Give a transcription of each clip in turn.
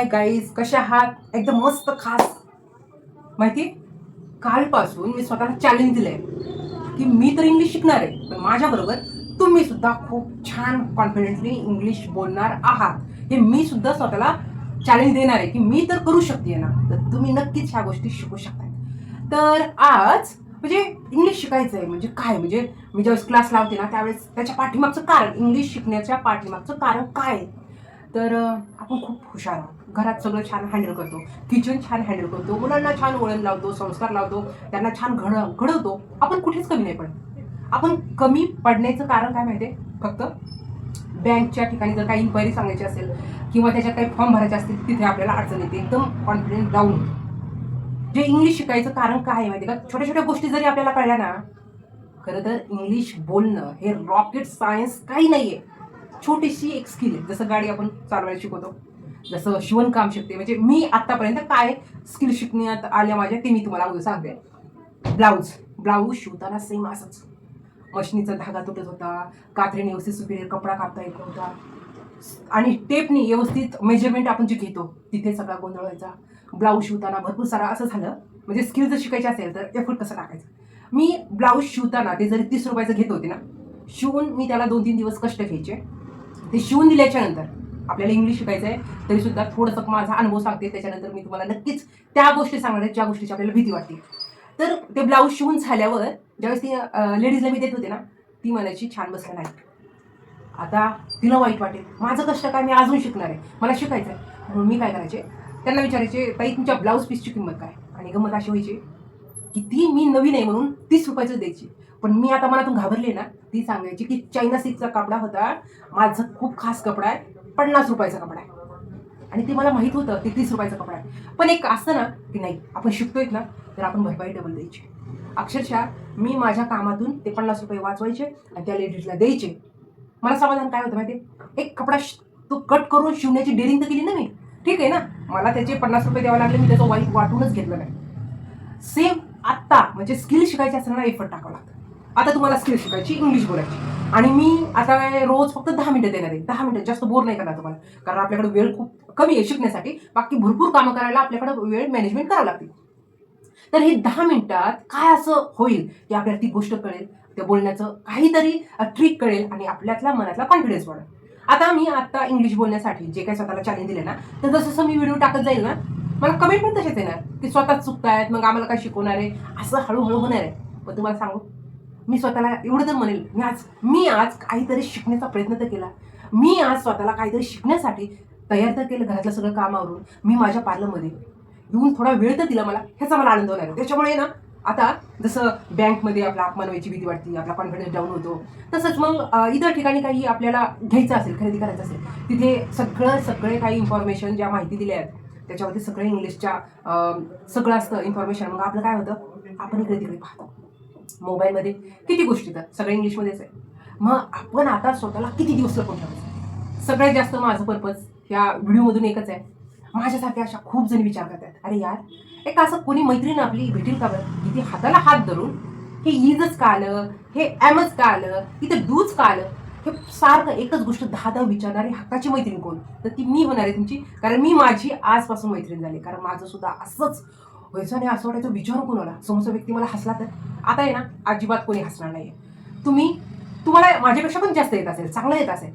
Hi guys, कशा आहात? एकदम मस्त खास. माहिती कालपासून मी स्वतःला चॅलेंज दिलंय की मी तर इंग्लिश शिकणार आहे, पण माझ्याबरोबर तुम्ही सुद्धा खूप छान कॉन्फिडेंटली इंग्लिश बोलणार आहात. हे मी सुद्धा स्वतःला चॅलेंज देणार आहे की मी तर करू शकते ना, तर तुम्ही नक्कीच ह्या गोष्टी शिकू शकता. तर आज म्हणजे इंग्लिश शिकायचं आहे म्हणजे काय, म्हणजे मी ज्यावेळेस क्लास लावते ना त्यावेळेस त्याच्या पाठीमागचं कारण, इंग्लिश शिकण्याच्या पाठीमागचं कारण काय आहे? तर आपण खूप हुशार आहोत. घरात सगळं छान हँडल करतो, किचन छान हँडल करतो, मुलांना छान वळण लावतो, संस्कार लावतो, त्यांना छान घडवतो. आपण कुठेच कमी नाही पडत. आपण कमी पडण्याचं कारण काय माहिती आहे? फक्त बँकच्या ठिकाणी जर काही इन्क्वायरी सांगायची असेल किंवा त्याच्यात काही फॉर्म भरायचे असतील तिथे आपल्याला अडचण येते, एकदम कॉन्फिडन्स डाऊन होतो. जे इंग्लिश शिकायचं कारण काय आहे माहिती आहे का? छोट्या छोट्या गोष्टी जरी आपल्याला कळल्या ना, खरं तर इंग्लिश बोलणं हे रॉकेट सायन्स काही नाहीये. छोटीशी एक स्किल आहे. जसं गाडी आपण चालवायला शिकवतो, जसं शिवणकाम शिकते. म्हणजे मी आतापर्यंत काय स्किल शिकण्यात आल्या माझ्या ते मी तुम्हाला अगोदर सांगते. ब्लाऊज ब्लाऊज शिवताना सेम असंच. मशनीचा धागा तुटत होता, कात्रीने व्यवस्थित सुपीरियर कपडा कापता येत नव्हता, आणि टेपनी व्यवस्थित मेजरमेंट आपण जे घेतो तिथे सगळा गोंधळ व्हायचा. ब्लाऊज शिवताना भरपूर सारा असं झालं. म्हणजे स्किल जर शिकायची असेल तर एफर्ट कसं टाकायचं. मी ब्लाऊज शिवताना ते जरी 30 रुपयाचं घेत होते ना, शिवून मी त्याला 2-3 दिवस कष्ट घ्यायचे. ते शिवून दिल्याच्या नंतर आपल्याला इंग्लिश शिकायचं आहे तरी सुद्धा थोडंसं माझा अनुभव सांगते. त्याच्यानंतर मी तुम्हाला नक्कीच त्या गोष्टी सांगणार आहेत ज्या गोष्टीची आपल्याला भीती वाटते. तर ते ब्लाऊज शिवून झाल्यावर ज्यावेळेस ती लेडीजला मी देत होते ना, ती म्हणायची छान बसलं नाही. आता तिला वाईट वाटेल, माझं कष्ट काय, मी अजून शिकणार आहे, मला शिकायचं आहे. म्हणून मी काय करायचे, त्यांना विचारायचे, ताई तुमच्या ब्लाऊज पीसची किंमत काय? आणि गंमत अशी व्हायची, किती मी नवीन आहे म्हणून 30 रुपयाचं द्यायची. पण मी आता मनातून घाबरले ना, ती सांगायची की चायना सिल्कचा कपडा होता, माझं खूप खास कपडा आहे, 50 रुपयाचा कपडा आहे. आणि ते मला माहीत होतं ते 30 रुपयाचा कपडा आहे. पण एक असतं ना की नाही, आपण शिकतोय ना, तर आपण भरपाई डबल द्यायची. अक्षरशः मी माझ्या कामातून ते 50 रुपये वाचवायचे आणि त्या लेडीजला द्यायचे. मला समाधान काय होतं माहिती आहे? एक कपडा तो कट करून शिवण्याची डेअरिंग तर केली ना मी. ठीक आहे ना, मला त्याचे 50 रुपये द्यावे लागले, मी त्याचं वाईट वाटूनच घेतलं नाही. सेम आत्ता म्हणजे स्किल शिकायची असताना एफर्ट टाकावं लागतं. आता तुम्हाला स्किल शिकायची, इंग्लिश बोलायची, आणि मी आता रोज फक्त 10 मिनिटं देणार आहे. 10 मिनिटं, जास्त बोर नाही करणार तुम्हाला, कारण आपल्याकडे वेळ खूप कमी आहे शिकण्यासाठी. बाकी भरपूर कामं करायला आपल्याकडे वेळ मॅनेजमेंट करावं लागते. तर हे 10 मिनिटात काय असं होईल की आपल्याला ती गोष्ट कळेल, त्या बोलण्याचं काहीतरी ट्रिक कळेल आणि आपल्यातला मनातला कॉन्फिडन्स वाढेल. आता इंग्लिश बोलण्यासाठी जे काही स्वतःला चॅलेंज दिले ना, तर जसं मी व्हिडिओ टाकत जाईल ना, मला कमेंट पण तसेच येणार की स्वतःच चुकतायत, मग आम्हाला काय शिकवणार आहे, असं हळूहळू होणार आहे. पण तुम्हाला सांगू, मी स्वतःला एवढं तर म्हणेल, मी आज काहीतरी शिकण्याचा प्रयत्न तर केला. मी आज स्वतःला काहीतरी शिकण्यासाठी तयार तर केलं. घरातलं सगळं कामावरून मी माझ्या पार्लरमध्ये येऊन थोडा वेळ तर दिला मला, ह्याचा मला आनंद होणार आहे. त्याच्यामुळे ना, आता जसं बँकमध्ये आपला अपमान व्हायची भीती वाटते, आपला कॉन्फिडन्स डाऊन होतो, तसंच मग इतर ठिकाणी काही आपल्याला घ्यायचं असेल, खरेदी करायचं असेल, तिथे सगळे काही इन्फॉर्मेशन ज्या माहिती दिल्या आहेत त्याच्यावरती सगळे इंग्लिशच्या सगळं असतं इन्फॉर्मेशन. मग आपलं काय होतं, आपण इकडे तिकडे पाहतो. मोबाईलमध्ये किती गोष्टी तर सगळं इंग्लिशमध्येच आहे. मग आपण आता स्वतःला किती दिवस लपवून ठेवायचं? सगळ्यात जास्त माझं पर्पज ह्या व्हिडिओमधून एकच आहे. माझ्यासारख्या अशा खूप जण विचार करतात, अरे यार, एक असं कोणी मैत्रीण आपली भेटेल का बरं, की ती हाताला हात धरून हे इजच का आलं, हे एमच का आलं, इथं डूच का आलं, हे सारखं एकच गोष्ट 10-10 विचारणारी हक्काची मैत्रीण कोण? तर ती मी होणार आहे तुमची. कारण मी माझी आजपासून मैत्रीण झाली. कारण माझं सुद्धा असंच व्हायचं आणि असं वाटायचं, विचारू कोणाला, समोरचा व्यक्ती मला हसला तर. आता आहे ना, अजिबात कोणी हसणार नाहीये. तुम्हाला माझ्यापेक्षा पण जास्त येत असेल, चांगलं येत असेल,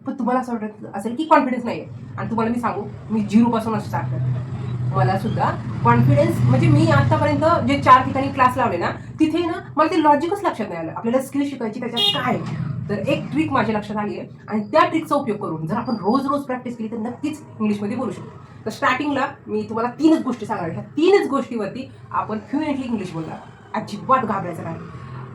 पण तुम्हाला असं वाटत असेल की कॉन्फिडन्स नाही आहे. आणि तुम्हाला मी सांगू, मी 0 पासून स्टार्ट करते. मला सुद्धा कॉन्फिडन्स म्हणजे मी आतापर्यंत जे 4 ठिकाणी क्लास लावले ना, तिथे ना मला ते लॉजिकच लक्षात नाही आलं. आपल्याला स्किल शिकायची त्याच्यात काय आहे? तर एक ट्रिक माझ्या लक्षात आली आहे, आणि त्या ट्रिकचा उपयोग करून जर आपण रोज रोज प्रॅक्टिस केली तर नक्कीच इंग्लिशमध्ये बोलू शकतो. तर स्टार्टिंगला मी तुम्हाला 3च गोष्टी सांगणार. ह्या 3च गोष्टीवरती आपण फ्लुएंटली इंग्लिश बोलणार. अजिबात घाबरायचं नाही.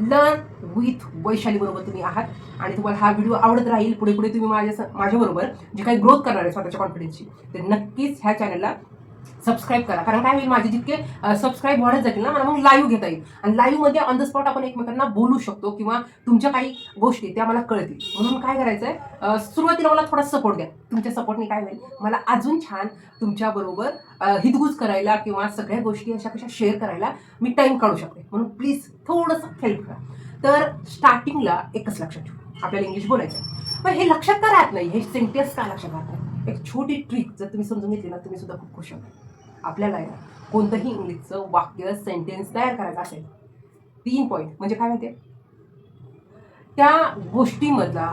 लर्न विथ वैशाली बरोबर तुम्ही आहात, आणि तुम्हाला हा व्हिडिओ आवडत राहील. पुढे पुढे तुम्ही माझ्याबरोबर जे काही ग्रोथ करणार आहे स्वतःच्या कॉन्फिडन्सची, तर नक्कीच ह्या चॅनलला सबस्क्राईब करा. कारण काय होईल, माझे जितके सबस्क्राईब वाढत जातील ना, मला मग लाईव्ह घेता येईल, आणि लाईव्हमध्ये ऑन द स्पॉट आपण एकमेकांना बोलू शकतो, किंवा तुमच्या काही गोष्टी त्या मला कळतील. म्हणून काय करायचंय, सुरुवातीला मला थोडा सपोर्ट द्या. तुमच्या सपोर्टने काय होईल, मला अजून छान तुमच्याबरोबर हितगुज करायला किंवा सगळ्या गोष्टी अशा कशा शेअर करायला मी टाईम काढू शकते. म्हणून प्लीज थोडंसं हेल्प करा. तर स्टार्टिंगला एकच लक्षात ठेवू, आपल्याला इंग्लिश बोलायचं, पण हे लक्षात का राहत नाही, हे सेंटेन्स का लक्षात राहत नाही? एक छोटी ट्रिक जर तुम्ही समजून घेतली ना, तुम्ही सुद्धा खूप खुश होता. आपल्याला आहे ना कोणतंही इंग्लिशचं वाक्य सेंटेन्स तयार करायचं असेल, 3 पॉईंट म्हणजे काय माहिती आहे, त्या गोष्टीमधला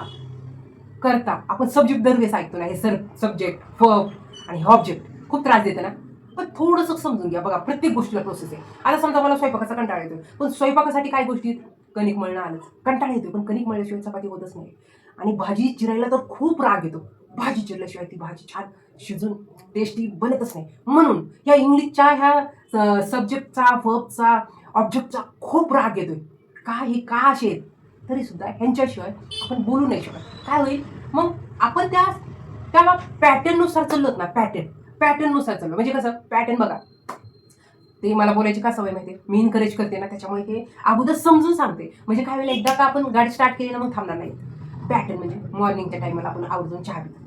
करता आपण सब्जेक्ट दरवेळेस ऐकतो ना, हे सब्जेक्ट वर्ब आणि हे ऑब्जेक्ट खूप त्रास देते ना. पण थोडंसं समजून घ्या. बघा प्रत्येक गोष्टीला प्रोसेस आहे. आता समजा मला स्वयंपाकाचा कंटाळा येतोय, पण स्वयंपाकासाठी काय गोष्टी आहेत? कणिक मळणं आलंच. कंटाळा येतोय पण कणिक मळल्याशिवाय चपाती होतच नाही. आणि भाजी चिरायला तर खूप राग येतो. भाजी चिरल्याशिवाय ती भाजी छान शिजून टेस्टी बनतच नाही. म्हणून या इंग्लिशच्या ह्या सब्जेक्टचा, वर्बचा, ऑब्जेक्टचा खूप राग येतोय. का हे का असे आहेत? तरी सुद्धा ह्यांच्याशिवाय आपण बोलू नाही शकत. काय होईल मग? आपण त्या पॅटर्ननुसार चाललोत ना, पॅटर्ननुसार चाललो म्हणजे कसं पॅटर्न बघा. ते मला बोलायची का सवय माहिती आहे, मी इनकरेज करते ना, त्याच्यामुळे ते अगोदर समजून सांगते. म्हणजे काय वेळेला एकदा का आपण गाडी स्टार्ट केली ना मग थांबणार नाही. पॅटर्न म्हणजे मॉर्निंगच्या टाईमला आपण आवर्जून चहा पितो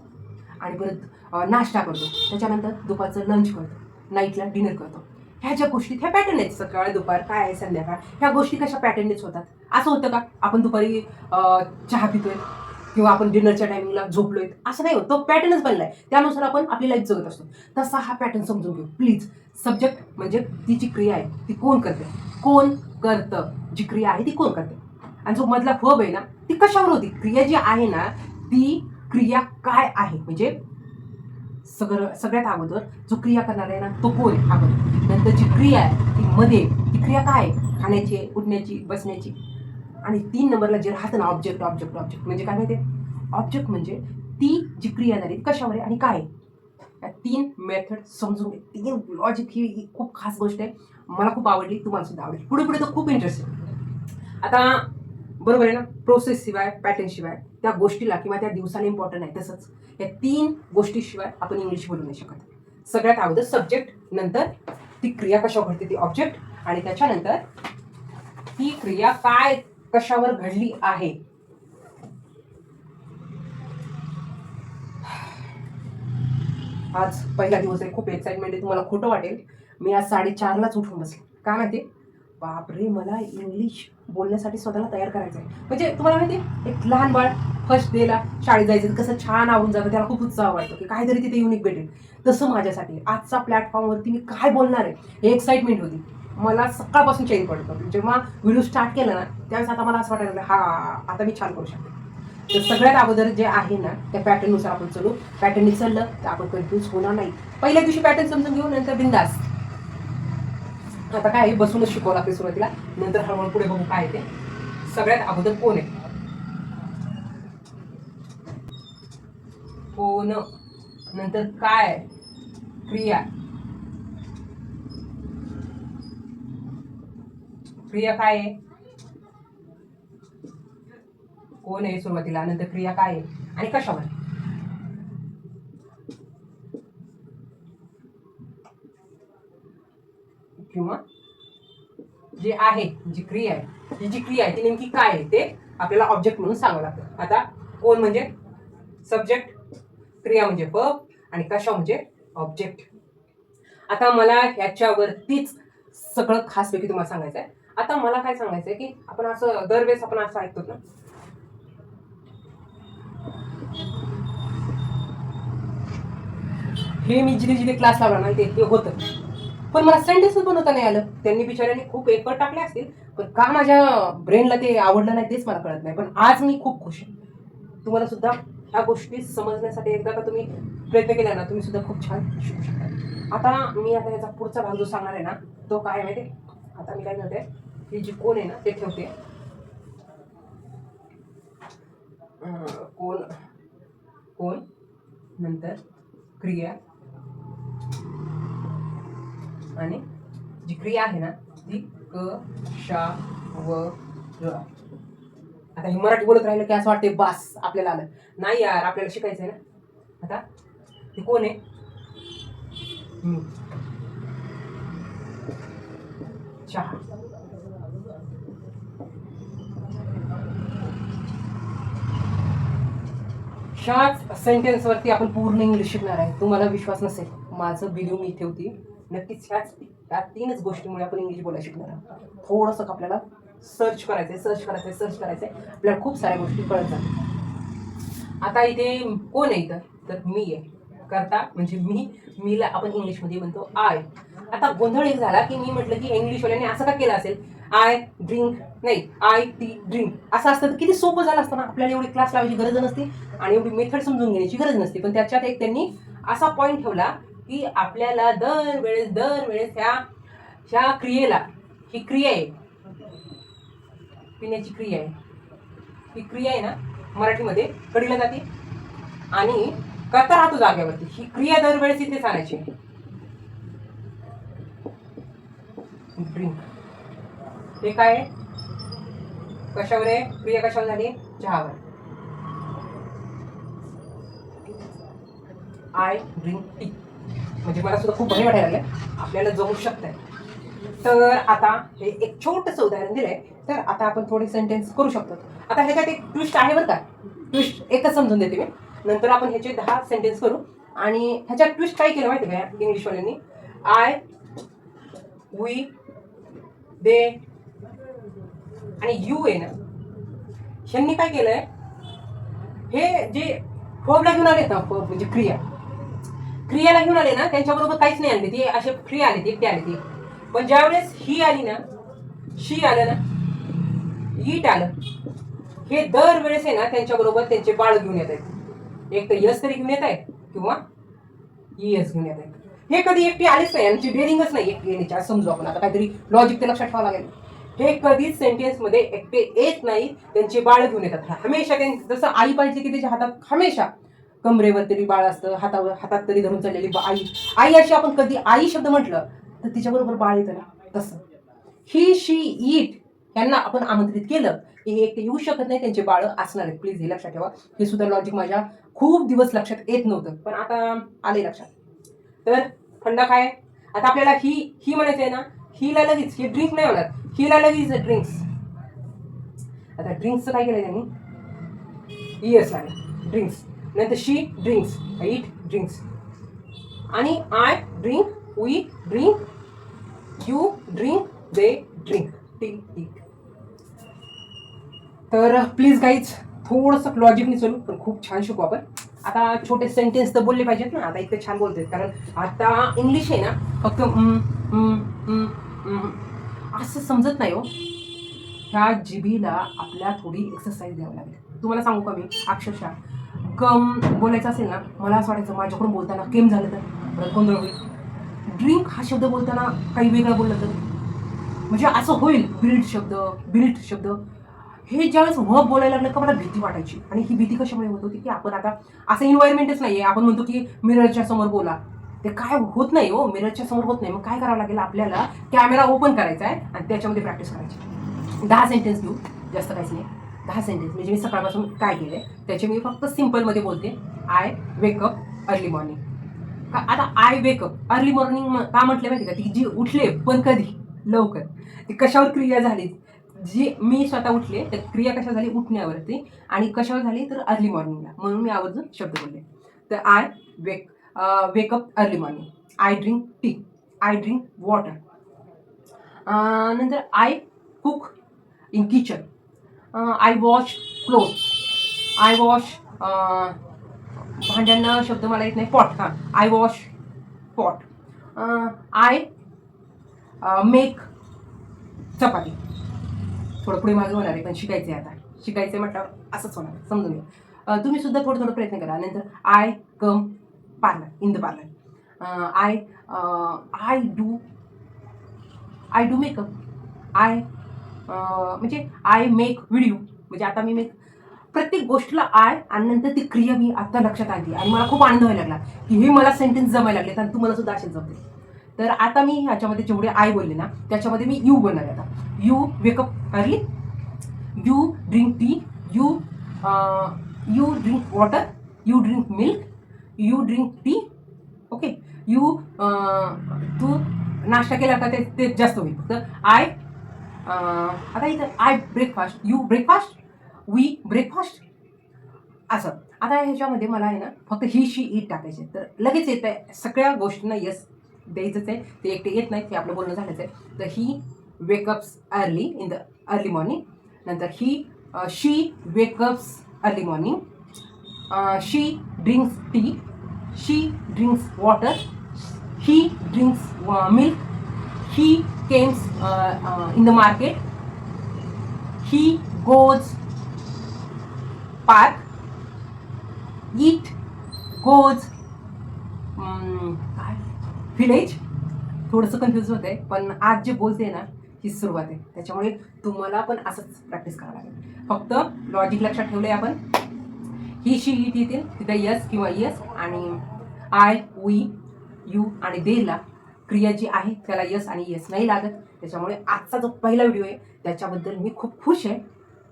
आणि परत नाश्ता करतो, त्याच्यानंतर दुपारचं लंच करतो, नाईटला डिनर करतो. ह्या ज्या गोष्टी ह्या पॅटर्न आहेत. सकाळ दुपार काय आहे संध्याकाळ, ह्या गोष्टी कशा पॅटर्ननेच होतात. असं होतं का आपण दुपारी चहा पितोय किंवा आपण डिनरच्या टायमिंगला झोपलोय, असं नाही होत. तो पॅटर्नच बनलाय, त्यानुसार आपण आपली लाईफ जगत असतो. तसा हा पॅटर्न समजून घेऊ प्लीज. सब्जेक्ट म्हणजे ती जी क्रिया आहे ती कोण करते, कोण करतं, जी क्रिया आहे ती कोण करते. आणि जो मधला वर्ब आहे ना, ती कशावर होती, क्रिया जी आहे ना ती क्रिया काय आहे. म्हणजे सगळ्यात अगोदर जो क्रिया करणार आहे ना तो कोण आहे अगोदर. नंतर जी क्रिया आहे ती मध्ये, ती क्रिया काय आहे, खाण्याची, उठण्याची, बसण्याची. आणि 3 नंबरला जे राहतं ना ऑब्जेक्ट ऑब्जेक्ट ऑब्जेक्ट म्हणजे काय माहिती आहे, ऑब्जेक्ट म्हणजे ती जी क्रिया झाली कशावर आहे आणि काय आहे. या 3 मेथड समजून घे. 3 लॉजिक ही खूप खास गोष्ट आहे. मला खूप आवडली, तुम्हाला सुद्धा आवडेल. पुढे पुढे तर खूप इंटरेस्ट आहे. आता बरोबर आहे ना, प्रोसेस शिवाय, पॅटर्न शिवाय त्या गोष्टीला किंवा त्या दिवसाला इम्पॉर्टंट आहे. तसंच या 3 गोष्टीशिवाय आपण इंग्लिश बोलू नाही शकत. सगळ्यात अगोदर सब्जेक्ट, नंतर ती क्रिया कशावर घडते ती ऑब्जेक्ट, आणि त्याच्यानंतर ही क्रिया काय कशावर घडली आहे. आज पहिला दिवस आहे, खूप एक्साइटमेंट आहे. तुम्हाला खोटं वाटेल, मी आज 4:30लाच उठून बसले. काय माहिती, बापरे मला इंग्लिश बोलण्यासाठी स्वतःला तयार करायचं आहे. म्हणजे तुम्हाला माहिती आहे, एक लहान बाळ फर्स्ट डेला शाळेत जायचं कसं छान आवरून जातं, त्याला खूप उत्साह वाटतो की काहीतरी तिथे युनिक भेटेल. तसं माझ्यासाठी आजचा प्लॅटफॉर्मवरती मी काय बोलणार आहे हे एक्साइटमेंट होती. मला सकाळपासून चेंज पडतो. जेव्हा व्हिडिओ स्टार्ट केला ना त्यावेळेस आता मला असं वाटायला हा आता मी छान करू शकते. तर सगळ्यात अगोदर जे आहे ना त्या पॅटर्ननुसार आपण चलू. पॅटर्ननी चाललं तर आपण कन्फ्यूज होणार नाही. पहिल्या दिवशी पॅटर्न समजून घेऊ, नंतर बिंदास. आता काय बसूनच शिकवावं लागते सुरुवातीला, नंतर हळूहळू पुढे बघू काय ते. सगळ्यात अगोदर कोण आहे, कोण, नंतर काय, क्रिया, क्रिया काय आहे, कोण आहे सुरुवातीला, नंतर क्रिया काय आहे आणि कशावर. किंवा जे आहे जी क्रिया आहे, ही जी क्रिया आहे ती नेमकी काय आहे ते आपल्याला ऑब्जेक्ट म्हणून सांगावं लागतं. आता कोण म्हणजे सब्जेक्ट, क्रिया म्हणजे वर्ब आणि कशा म्हणजे ऑब्जेक्ट. आता मला ह्याच्यावरतीच सगळं खासपैकी तुम्हाला सांगायचं आहे. आता मला काय सांगायचं आहे की आपण असं दरवेळेस आपण असं ऐकतो ना, हे मी जिथे जिथे क्लास लावला ना ते होतं, पण मला सेंटेन्स बनवता नाही आलं. त्यांनी बिचाऱ्यांनी खूप एफर्ट टाकले असतील, पण का माझ्या ब्रेनला ते आवडलं नाही तेच मला कळत नाही. पण आज मी खूप खुश आहे. तुम्हाला सुद्धा ह्या गोष्टी समजण्यासाठी एकदा का तुम्ही प्रयत्न केला ना तुम्ही सुद्धा खूप छान शिकू शकता. आता मी आता याचा पुढचा भाग जो सांगणार आहे ना तो काय माहिती आहे. आता मी काय करते, ही जी कोण आहे ना ते ठेवते. कोण, कोण, नंतर क्रिया, आणि जी क्रिया आहे ना ती कशावर. आता हे मराठी बोलत राहिलं की असं वाटते बास आपल्याला आलं. नाही यार, आपल्याला शिकायचं आहे ना. आता ते कोण आहे, चहा. ह्याच सेंटेन्सवरती आपण पूर्ण इंग्लिश शिकणार आहे. तुम्हाला विश्वास नसेल, माझं व्हिडिओ मी ठेवते. नक्कीच त्या 3च गोष्टीमुळे आपण इंग्लिश बोलायला शिकणार आहोत. थोडंसं आपल्याला सर्च करायचंय. आपल्याला खूप साऱ्या गोष्टी कळत जातात. आता इथे कोण आहे, इथं तर मी आहे. करता म्हणजे मीला आपण इंग्लिशमध्ये म्हणतो आय. आता गोंधळ एक झाला की मी म्हटलं की इंग्लिशवाल्याने असं का केलं असेल, आय ड्रिंक नाही आय टी ड्रिंक असं असतं तर किती सोपं झालं असतं ना. आपल्याला एवढी क्लास लावायची गरज नसते आणि एवढी मेथड समजून घेण्याची गरज नसते. पण त्याच्यात एक त्यांनी असा पॉईंट ठेवला की आपल्याला दरवेळेस ह्या क्रियेला, ही क्रिया आहे, पिण्याची क्रिया आहे, ही क्रिया आहे ना मराठीमध्ये कडीला जाते आणि करता राहतो जागेवरती. ही क्रिया दरवेळेस इथे आणायची. ड्रिंक हे काय आहे, कशावर आहे क्रिया, कशावर झाली, चहावर. आय ड्रिंक टी म्हणजे मला सुद्धा खूप बरे वाटायला लागलं, आपल्याला जमू शकतंय. तर आता हे एक छोटंसं उदाहरण दिलंय, तर आता आपण थोडे सेंटेन्स करू शकतो. आता ह्याच्यात एक ट्विस्ट आहे बरं का, ट्विस्ट एकच समजून देते मी, नंतर आपण ह्याचे 10 सेंटेन्स करू. आणि ह्याच्यात ट्विस्ट काय केलं माहिती का इंग्लिशवाल्यांनी, आय, वी, दे आणि यू आहे ना, ह्यांनी काय केलंय, हे जे फॉर्मला घेऊन आले ना, म्हणजे क्रियाला घेऊन आले ना, त्यांच्याबरोबर काहीच नाही आणले, ते असे फ्री आले, ते एकटे आले ते. पण ज्यावेळेस ही आली ना, शी आलं ना, ईट आलं, हे दरवेळेस आहे ना त्यांच्याबरोबर त्यांचे बाळ घेऊन येत आहेत. एक तर यस तरी घेऊन येत आहेत किंवा यस घेऊन येत आहेत. हे कधी एकटे आलेच नाही, यांची डेअरिंगच नाही एकटे येण्याची, समजू आपण. आता काहीतरी लॉजिक ते लक्षात ठेवावं लागेल. हे कधीच सेंटेन्स मध्ये एकटे येत नाही, त्यांचे बाळ घेऊन येतात हमेशा. जसं आई पाहिजे की त्याच्या हातात हमेशा कमरेवर तरी बाळ असतं, हातात तरी धरून चाललेली आई अशी. आपण कधी आई शब्द म्हटलं तर तिच्याबरोबर बाळ येतं ना, तसं ही, शी, ईट यांना आपण आमंत्रित केलं की हे एकटे येऊ शकत नाही, त्यांचे बाळ असणार आहेत. प्लीज हे लक्षात ठेवा. हे सुद्धा लॉजिक माझ्या खूप दिवस लक्षात येत नव्हतं, पण आता आले लक्षात. तर थंड काय, आता आपल्याला ही म्हणायचं आहे ना, हिला लगेच, ही ड्रिंक नाही होणार, हिला लगेच ड्रिंक्स. आता ड्रिंक्सचं काय केलं त्यांनी, यस लागलं ड्रिंक्स, नंतर शी ड्रिंक्स, ईट ड्रिंक्स, आणि I drink, we drink, you drink, they drink, tea. तर प्लीज गाईज थोडंसं लॉजिकने चलू, पण खूप छान शिकू आपण. आता छोटे सेंटेन्स तर बोलले पाहिजेत ना, आता इतकं छान बोलतोय, कारण आता इंग्लिश आहे ना फक्त असं समजत नाही हो. ह्या जिभीला आपल्या थोडी एक्सरसाइज द्यावी लागेल. तुम्हाला सांगू का मी, अक्षरशः कम बोलायचं असेल ना, मला असं वाटायचं माझ्याकडून बोलताना केम झालं तर परत गोंधळ होईल. ड्रिंक हा शब्द बोलताना काही वेगळं बोललं तर म्हणजे असं होईल. बिल्ट शब्द हे ज्यावेळेस बोलायला लागलं का मला भीती वाटायची. आणि ही भीती कशामुळे होत होती की आपण आता असं एन्व्हायरमेंटच नाहीये, आपण म्हणतो की मिररच्या समोर बोला, ते काय होत नाही हो, मिररच्या समोर होत नाही. मग काय करावं लागेल, आपल्याला कॅमेरा ओपन करायचा आहे आणि त्याच्यामध्ये प्रॅक्टिस करायची. 10 सेंटेन्स घेऊ, जास्त काहीच नाही, 10 सेंटेन्स. म्हणजे मी सकाळपासून काय केलंय त्याचे मी फक्त सिम्पलमध्ये बोलते. I wake up early morning. आता आय वेकअप अर्ली मॉर्निंग का म्हटलं माहिती का, ती जी उठले पण कधी लवकर, ती कशावर क्रिया झाली, जी मी स्वतः उठले तर क्रिया कशा झाली, उठण्यावरती, आणि कशावर झाली तर अर्ली मॉर्निंगला, म्हणून मी आवर्जून शब्द बोलले. तर I wake up early morning, I drink tea, I drink water. नंतर I cook in kitchen, I wash cloth, I wash भांड्यांना शब्द मला येत नाही, पॉट, हां, I wash pot. I make chapati. थोडं पुढे मागे होणार आहे, पण शिकायचं आहे. आता शिकायचं म्हटल्यावर असंच होणार, समजून घ्या. तुम्ही सुद्धा थोडं प्रयत्न करा. नंतर I come parlour, in the parlour, I do makeup, म्हणजे आय मेक व्हिडिओ. म्हणजे आता मी प्रत्येक गोष्टीला आय आणि नंतर ती क्रिया मी आता लक्षात आली आणि मला खूप आनंद व्हायला लागला की हे मला सेंटेन्स जमायला लागले आणि तुम्हाला सुद्धा असेच जमते. तर आता मी ह्याच्यामध्ये जेवढे आय बोलले ना त्याच्यामध्ये मी यू बोलणार आहे. आता you wake up early, you drink tea, you drink water, you drink milk, you drink tea. Okay, you तू नाश्ता केला का ते जास्त होईल. तर आय, आता इथं I breakfast, you breakfast, we breakfast, असं. आता ह्याच्यामध्ये मला आहे ना फक्त ही, शी, ईट टाकायचे, तर लगेच येत आहे सगळ्या गोष्टींना यस द्यायचंच आहे. ते एकटे येत नाहीत, ते आपलं बोलणं झालंच आहे. तर he wake ups early in the early morning, नंतर she wake ups early morning, she drinks tea, she drinks water, he drinks milk, he comes in the market, he goes park, it goes काय व्हिलेज. थोडंसं confuse होत आहे, पण आज जे बोलते ना ही सुरुवात आहे, त्याच्यामुळे तुम्हाला पण असंच प्रॅक्टिस करावं लागेल. फक्त लॉजिक लक्षात ठेवलंय आपण. ही शी इट येतील तिथं यस किंवा यस, आणि आय वी यू आणि देला क्रिया जी आहे त्याला यस आणि यस नाही लागत. त्याच्यामुळे आजचा जो पहिला व्हिडिओ आहे त्याच्याबद्दल मी खूप खुश आहे.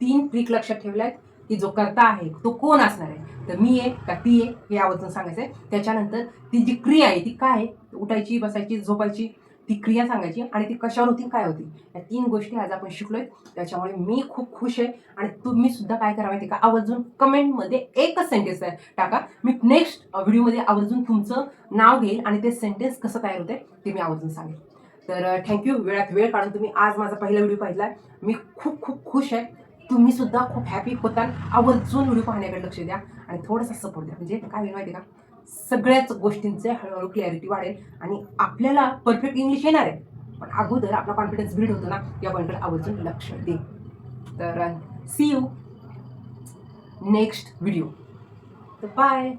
3 ट्रिक लक्षात ठेवल्या आहेत की जो करता आहे तो कोण असणार आहे, तर मी आहे का ती आहे हे आवर्जून सांगायचं आहे. त्याच्यानंतर ती जी क्रिया आहे ती काय आहे, उठायची, बसायची, झोपायची, ती क्रिया सांगायची आणि ती कशावर होती, काय होती, या 3 गोष्टी आज आपण शिकलोय. त्याच्यामुळे मी खूप खुश आहे. आणि तुम्ही सुद्धा काय करा माहिती का, आवर्जून कमेंटमध्ये एकच सेंटेन्स टाका. मी नेक्स्ट व्हिडिओमध्ये आवर्जून तुमचं नाव घेईल आणि ते सेंटेन्स कसं तयार होते ते मी आवर्जून सांगेल. तर थँक्यू, वेळात वेळ काढून तुम्ही आज माझा पहिला व्हिडिओ पाहिला. मी खूप खूप खुश आहे. तुम्ही सुद्धा खूप हॅपी होताल. आवर्जून व्हिडिओ पाहण्याकडे लक्ष द्या आणि थोडासा सपोर्ट द्या. म्हणजे काय होईल माहिती का, सगळ्याच गोष्टींचे हळूहळू क्लॅरिटी वाढेल आणि आपल्याला परफेक्ट इंग्लिश येणार आहे. पण अगोदर आपला कॉन्फिडन्स बिल्ड होतो ना, या पॉईंटवर आवर्जून लक्ष दे. तर सी यू नेक्स्ट व्हिडिओ. तर बाय.